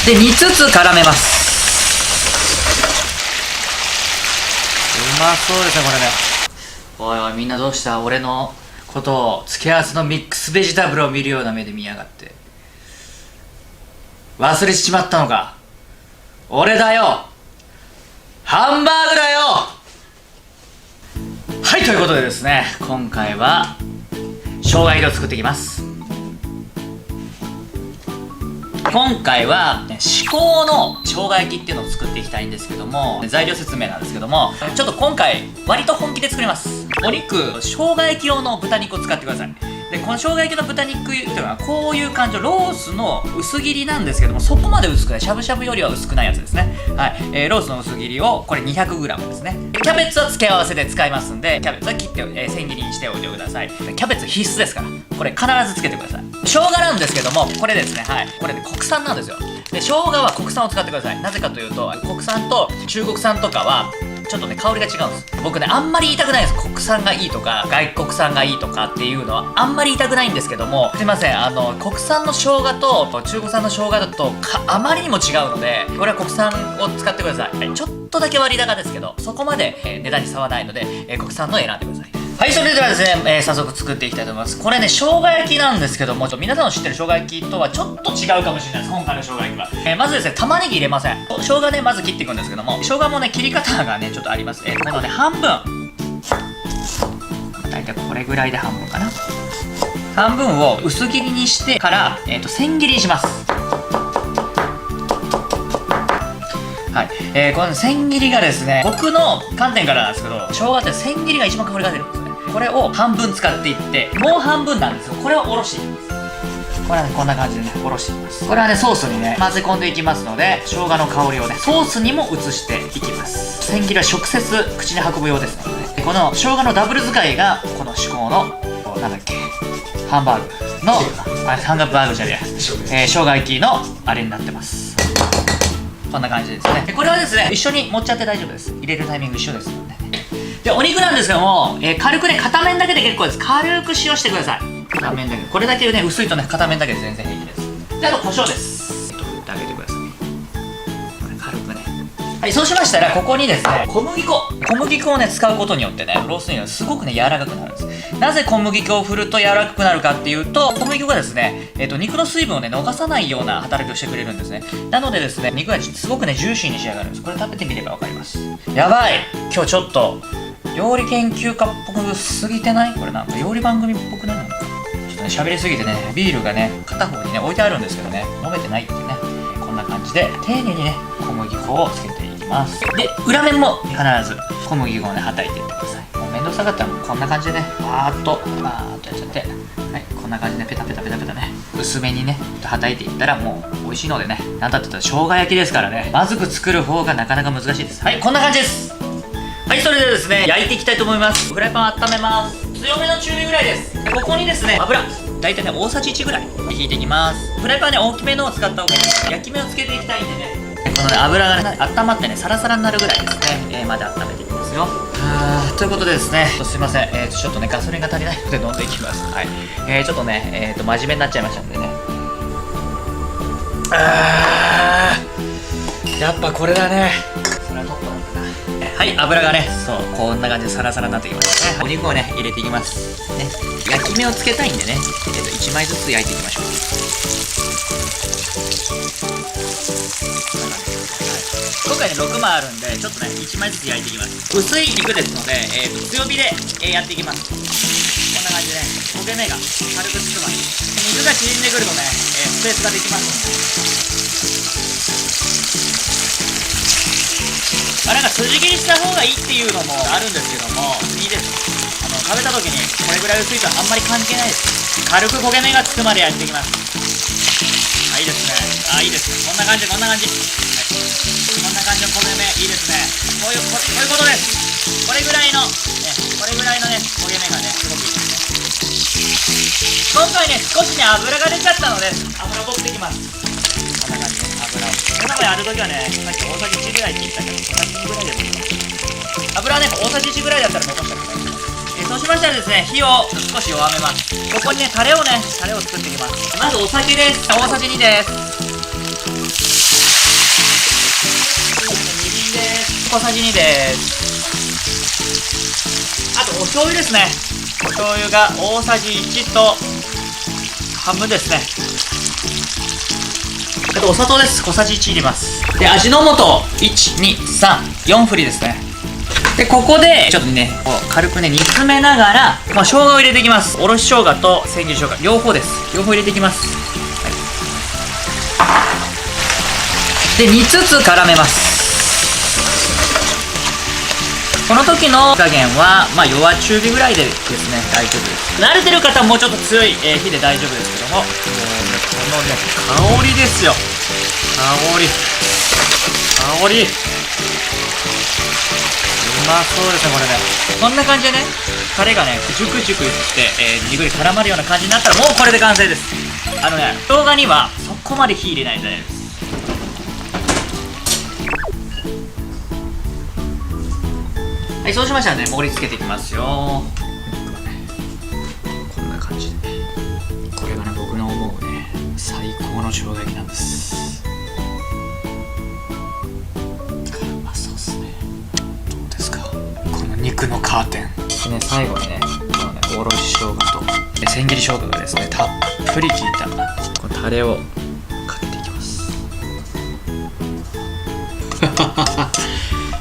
で煮つつ絡めます。うまそうですねこれね。おいおいみんなどうした？俺のことを付け合わせのミックスベジタブルを見るような目で見やがって。忘れちまったのか？俺だよ、ハンバーグだよ。はい、ということでですね、今回は生姜入りを作っていきます。今回は至高の生姜焼きっていうのを作っていきたいんですけども、材料説明なんですけども、ちょっと今回割と本気で作ります。お肉、生姜焼き用の豚肉を使ってください。でこの生姜焼きの豚肉っていうのはこういう感じ、ロースの薄切りなんですけども、そこまで薄くない、しゃぶしゃぶよりは薄くないやつですね。はい、ロースの薄切りをこれ 200g ですね。キャベツは付け合わせで使いますんで、キャベツは切って、千切りにしておいてください。キャベツ必須ですから、これ必ずつけてください。生姜なんですけども、これですね、はい、これで国産なんですよ。で生姜は国産を使ってください。なぜかというと、国産と中国産とかはちょっとね香りが違うんです。僕ねあんまり言いたくないです。国産がいいとか外国産がいいとかっていうのはあんまり言いたくないんですけども、すいません、国産の生姜と中国産の生姜だとあまりにも違うので、これは国産を使ってください。ちょっとだけ割高ですけど、そこまで、値段に差はないので、国産のを選んでください。はい、それではですね、早速作っていきたいと思います。これね、生姜焼きなんですけども、皆さんの知ってる生姜焼きとはちょっと違うかもしれないです、今回の生姜焼きは。まずですね、玉ねぎ入れません。生姜ね、まず切っていくんですけども、生姜もね、切り方がね、ちょっとあります。このね、半分。だいたいこれぐらいで半分かな。半分を薄切りにしてから、千切りにします。はい、この千切りがですね、僕の観点からなんですけど、生姜って千切りが一番香りが出るんですね。これを半分使っていって、もう半分なんですよ。これをおろしていきます。これはね、こんな感じでね、おろしていきます。これはね、ソースにね、混ぜ込んでいきますので、生姜の香りをね、ソースにも移していきます。千切りは直接口に運ぶようですのでね。でこの生姜のダブル使いが、この至高の、なんだっけ、ハンバーグの、ハンバーグじゃねえ、生姜焼きのあれになってます。こんな感じですね。これはですね、一緒に盛っちゃって大丈夫です。入れるタイミング一緒ですので。で、お肉なんですけども、軽くね、片面だけで結構です。軽く塩してください。片面だけ。これだけね、薄いとね、片面だけで全然平気です。で、あと胡椒です。振ってあげてください。これ軽くね。はい、そうしましたら、ここにですね、小麦粉をね、使うことによってね、ロース肉がすごくね、柔らかくなるんです。なぜ小麦粉を振ると柔らかくなるかっていうと、小麦粉がですね、肉の水分をね、逃さないような働きをしてくれるんですね。なのでですね、肉がすごくね、ジューシーに仕上がるんです。これ食べてみればわかります。やばい、今日ちょっと、料理研究家っぽくすぎてない？これなんか料理番組っぽくない？ちょっとね、喋りすぎてね、ビールがね、片方にね、置いてあるんですけどね、飲めてないっていうね。こんな感じで、丁寧にね、小麦粉をつけていきます。で、裏面も必ず小麦粉をね、はたいていってください。もうめんどくさかったらもうこんな感じでね、バーっとやっちゃって、はい、こんな感じでペタペタペタペタね、薄めにね、はたいていったらもう美味しいのでね、なんだって言ったら生姜焼きですからね、まずく作る方がなかなか難しいです。はい、こんな感じです。はい、それでですね、焼いていきたいと思います。フライパン温めます。強めの中火ぐらいです。でここにですね、油、大体ね、大さじ1ぐらい引いていきます。フライパンね、大きめのを使った方がいいです。焼き目をつけていきたいんでね、このね、油がね、温まってね、サラサラになるぐらいですね、まで温めていきますよ。ということでですね、すいません、ちょっとね、ガソリンが足りないので飲んでいきます。はい。ちょっとね、真面目になっちゃいましたんでね。やっぱこれだね。それはトップなんだな。はい、油がね、そう、こんな感じでサラサラになってきましたね。お肉をね、入れていきます。ね、焼き目をつけたいんでね、1枚ずつ焼いていきましょう。今回ね、6枚あるんで、ちょっとね、1枚ずつ焼いていきます。薄い肉ですので、強火で、やっていきます。こんな感じで、焦げ目が軽くつくまで。肉が縮んでくるとね、スペースができますので。なんか筋切りした方がいいっていうのもあるんですけども、いいです。食べた時にこれぐらい薄いとあんまり関係ないです。軽く焦げ目がつくまで焼いていきます。いいですね。いいですね。こんな感じ、こんな感じ。はい、こんな感じの焦げ目、いいですね。こういうことです。これぐらいの、これぐらいのね、焦げ目がね、すごくいいですね。今回ね、少しね、油が出ちゃったので、油を取っていきます。こんな感じで油を。今までやるときはね、さっき大さじ1ぐらいって言ったけど、大さじ2ぐらいでもいいです。油はね、大さじ1ぐらいだったら残してください。そうしましたらですね、火を少し弱めます。ここにね、タレを作っていきます。まずお酒です。大さじ2です。小さじ2です。あとお醤油ですね。お醤油が大さじ1と半分ですね。あとお砂糖です。小さじ1入れます。で、味の素123 4振りですね。で、ここでちょっとねこう軽くね煮詰めながら、生姜を入れていきます。おろし生姜と千切り生姜両方です。両方入れていきます。で、煮つつ絡めます。この時の火加減は、弱中火ぐらいでですね、大丈夫です。慣れてる方はもうちょっと強い火で大丈夫ですけども、もうね、このね、香りですよ。香り。うまそうですね、これね。こんな感じでね、タレがね、ジュクジュクして、じっくり絡まるような感じになったら、もうこれで完成です。生姜にはそこまで火入れないと大丈夫です。はい、そうしましたらね、盛り付けていきますよ。こんな感じで。これがね、僕の思うね、最高の生姜焼きなんです。うまそうっすね。どうですか、この肉のカーテン。でね、最後にね、このね、おろし生姜と千切り生姜がですね、たっぷり効いたこのタレをかけていきます。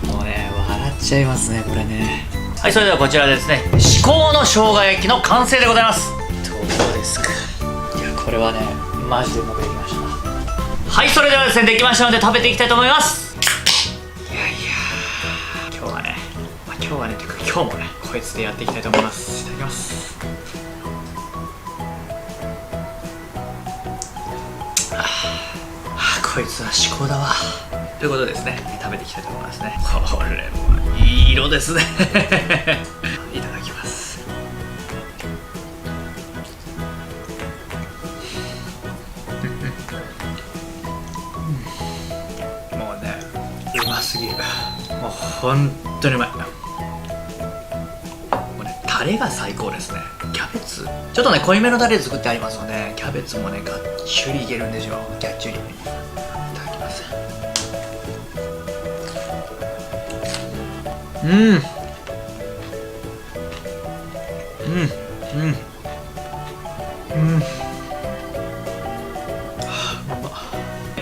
もうね、笑っちゃいますね、これね。はい、それではこちらですね、至高の生姜焼きの完成でございます。どうですか。いや、これはね、マジでうまくできました。はい、それではですね、できましたので食べていきたいと思います。いや今日はね、というか今日もね、こいつでやっていきたいと思います。いただきます。こいつは至高だわ。ということでですね、食べていきたいと思いますね。これはいい色ですね。いただきます。もうね、うますぎる。もう本当にうまい。もうね、タレが最高ですね。キャベツちょっとね濃いめのタレで作ってありますので、キャベツもねがっちりいけるんですよ。がっちり。いただきます。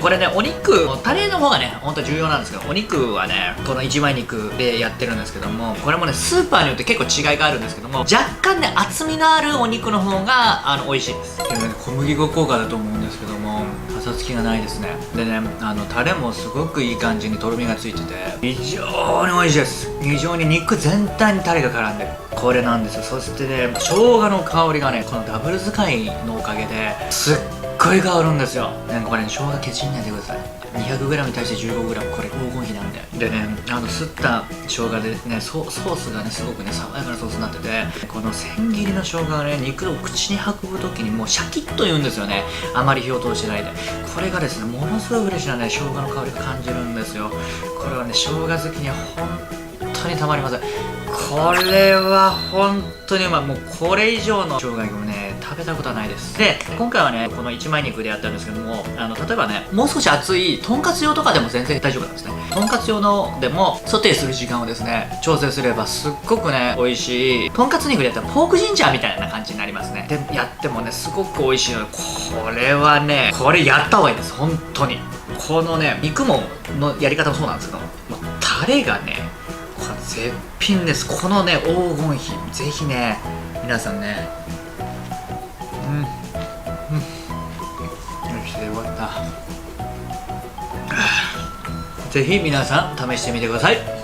これね、お肉タレの方がね本当重要なんですけど、お肉はねこの一枚肉でやってるんですけども、これもねスーパーによって結構違いがあるんですけども、若干ね厚みのあるお肉の方が美味しいです。でもね、小麦粉効果だと思うんですけども、パサつきがないですね。でね、タレもすごくいい感じにとろみがついてて非常に美味しいです。非常に肉全体にタレが絡んでる、これなんですよ。そしてね、生姜の香りがねこのダブル使いのおかげですっごい変わるんですよ。これね、生姜ケチんないでください。200g に対して 15g、 これ黄金比なんで。でね、すった生姜でね、ソースがねすごくね爽やかなソースになってて、この千切りの生姜がね肉を口に運ぶ時にもうシャキッと言うんですよね。あまり火を通してないで。これがですね、ものすごいフレッシュなね生姜の香りが感じるんですよ。これはね、生姜好きには本当にたまりません。これは本当にうまい。もうこれ以上の生姜焼きもね食べたことはないです。で、今回はねこの一枚肉でやったんですけども、例えばねもう少し厚いとんかつ用とかでも全然大丈夫なんですね。とんかつ用のでもソテーする時間をですね調整すればすっごくね美味しいとんかつ肉でやったらポークジンジャーみたいな感じになりますね。でやってもねすごく美味しいので、これはねこれやった方がいいです。本当にこのね肉ものやり方もそうなんですけど、もうタレがねこれ絶品です。このね黄金比ぜひね皆さんね、よしでよかった。ぜひ皆さん試してみてください。